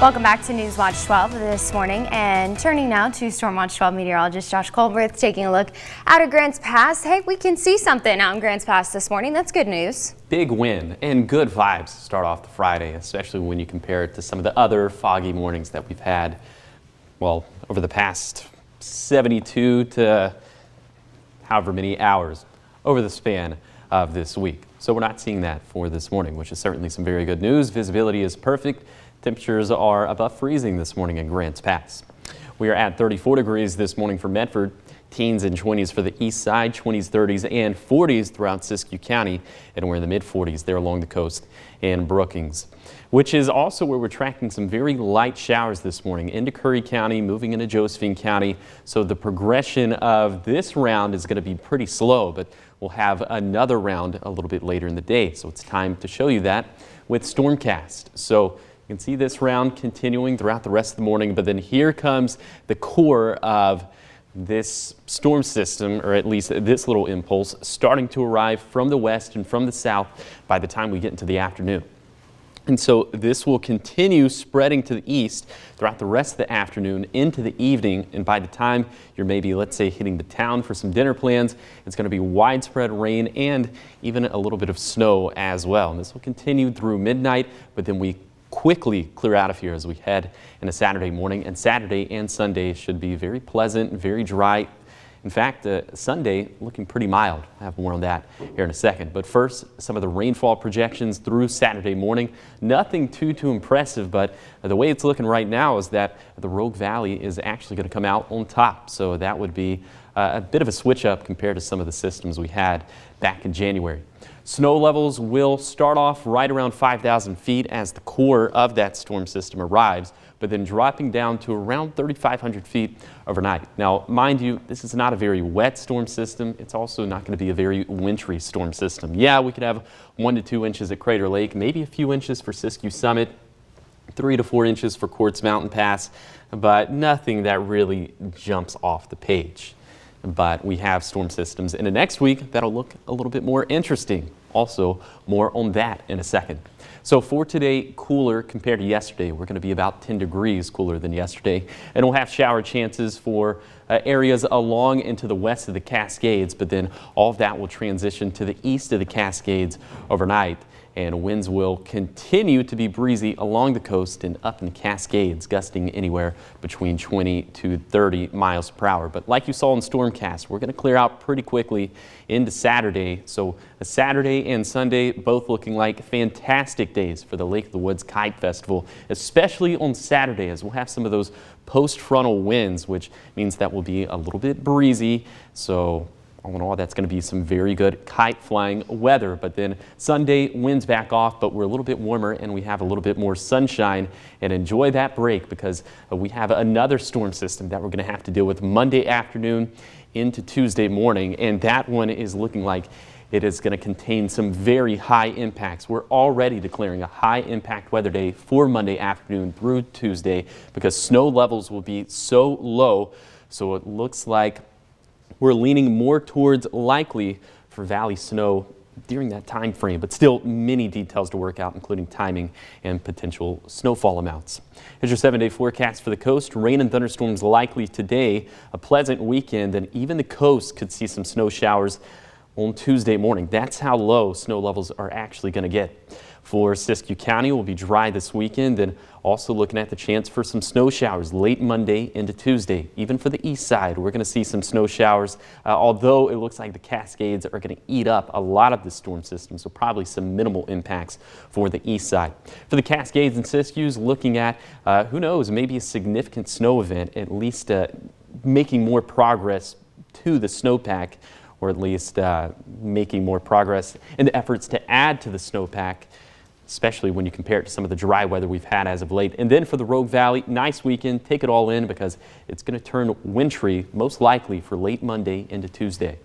Welcome back to News Watch 12 this morning, and turning now to Storm Watch 12 meteorologist Josh Colbert taking a look out of Grants Pass. Hey, we can see something out in Grants Pass this morning. That's good news. Big wind and good vibes to start off the Friday, especially when you compare it to some of the other foggy mornings that we've had, well, over the past 72 to however many hours over the span of this week. So we're not seeing that for this morning, which is certainly some very good news. Visibility is perfect. Temperatures are above freezing this morning in Grants Pass. We are at 34 degrees this morning for Medford. Teens and 20s for the east side, 20s, 30s, and 40s throughout Siskiyou County, and we're in the mid-40s there along the coast in Brookings, which is also where we're tracking some very light showers this morning into Curry County, moving into Josephine County. So the progression of this round is going to be pretty slow, but we'll have another round a little bit later in the day. So it's time to show you that with Stormcast. So you can see this round continuing throughout the rest of the morning, but then here comes the core of this storm system, or at least this little impulse, starting to arrive from the west and from the south by the time we get into the afternoon. And so this will continue spreading to the east throughout the rest of the afternoon into the evening. And by the time you're maybe, let's say, hitting the town for some dinner plans, it's going to be widespread rain and even a little bit of snow as well. And this will continue through midnight, but then we quickly clear out of here as we head into Saturday morning, and Saturday and Sunday should be very pleasant and very dry. In fact, Sunday looking pretty mild. I'll have more on that here in a second. But first, some of the rainfall projections through Saturday morning. Nothing too impressive, but the way it's looking right now is that the Rogue Valley is actually going to come out on top. So that would be a bit of a switch up compared to some of the systems we had back in January. Snow levels will start off right around 5,000 feet as the core of that storm system arrives, but then dropping down to around 3,500 feet overnight. Now, mind you, this is not a very wet storm system. It's also not going to be a very wintry storm system. Yeah, we could have 1 to 2 inches at Crater Lake, maybe a few inches for Siskiyou Summit, 3 to 4 inches for Quartz Mountain Pass, but nothing that really jumps off the page. But we have storm systems in the next week that'll look a little bit more interesting. Also, more on that in a second. So for today, cooler compared to yesterday. We're going to be about 10 degrees cooler than yesterday, and we'll have shower chances for areas along into the west of the Cascades, but then all of that will transition to the east of the Cascades overnight. And winds will continue to be breezy along the coast and up in the Cascades, gusting anywhere between 20 to 30 miles per hour. But like you saw in Stormcast, we're going to clear out pretty quickly into Saturday. So Saturday and Sunday both looking like fantastic days for the Lake of the Woods Kite Festival, especially on Saturday, as we'll have some of those post-frontal winds, which means that will be a little bit breezy. So all in all, that's going to be some very good kite flying weather. But then Sunday, winds back off, but we're a little bit warmer and we have a little bit more sunshine. And enjoy that break, because we have another storm system that we're going to have to deal with Monday afternoon into Tuesday morning. And that one is looking like it is going to contain some very high impacts. We're already declaring a high impact weather day for Monday afternoon through Tuesday because snow levels will be so low. So it looks like we're leaning more towards likely for valley snow during that time frame, but still many details to work out, including timing and potential snowfall amounts. Here's your 7-day forecast for the coast. Rain and thunderstorms likely today, a pleasant weekend, and even the coast could see some snow showers on Tuesday morning. That's how low snow levels are actually going to get. For Siskiyou County, will be dry this weekend, and also looking at the chance for some snow showers late Monday into Tuesday. Even for the east side, we're going to see some snow showers, although it looks like the Cascades are going to eat up a lot of the storm system, so probably some minimal impacts for the east side. For the Cascades and Siskiyous, looking at, who knows, maybe a significant snow event, at least making more progress to the snowpack, or at least making more progress in the efforts to add to the snowpack, especially when you compare it to some of the dry weather we've had as of late. And then for the Rogue Valley, nice weekend. Take it all in because it's going to turn wintry, most likely for late Monday into Tuesday.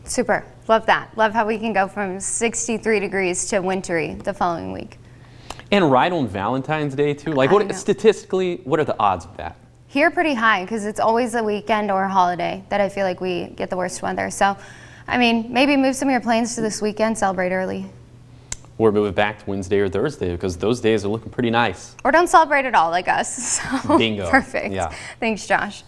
Super. Love that. Love how we can go from 63 degrees to wintry the following week. And right on Valentine's Day, too. Like, statistically, what are the odds of that? Here, pretty high, because it's always a weekend or a holiday that I feel like we get the worst weather. So, I mean, maybe move some of your plans to this weekend, celebrate early. or move it back to Wednesday or Thursday because those days are looking pretty nice. Or don't celebrate at all like us. So Bingo. perfect. Yeah. Thanks, Josh.